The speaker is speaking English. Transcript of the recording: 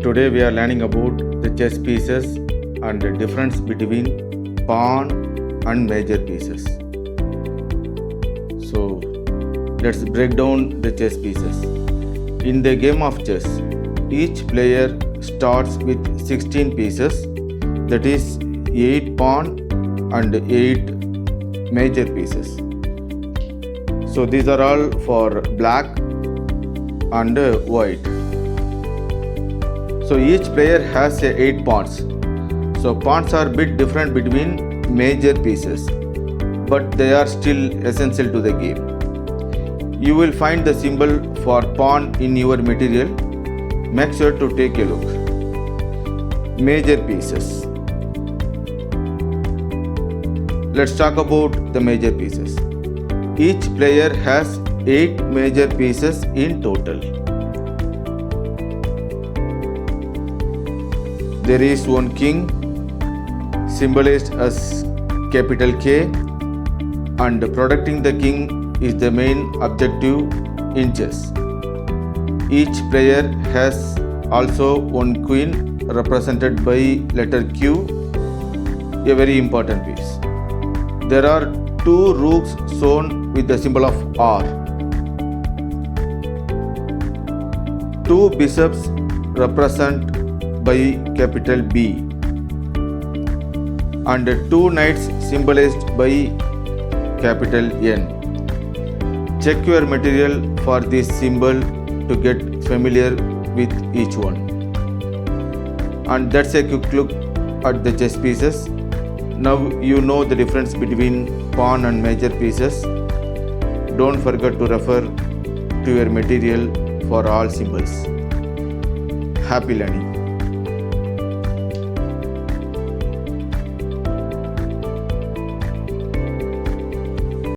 Today we are learning about the chess pieces and the difference between pawn and major pieces. So let's break down the chess pieces. In the game of chess, each player starts with 16 pieces, that is 8 pawn and 8 major pieces. So these are all for black and white. So each player has 8 pawns. So pawns are a bit different between major pieces, but they are still essential to the game. You will find the symbol for pawn in your material. Make sure to take a look. Major pieces. Let's talk about the major pieces. Each player has 8 major pieces in total. There is one king, symbolized as capital K, and protecting the king is the main objective in chess. Each player has also one queen represented by letter Q, a very important piece. There are 2 rooks shown with the symbol of R. 2 bishops represent by capital B, and 2 knights symbolized by capital N. Check your material for this symbol to get familiar with each one. And that's a quick look at the chess pieces. Now you know the difference between pawn and major pieces. Don't forget to refer to your material for all symbols. Happy learning.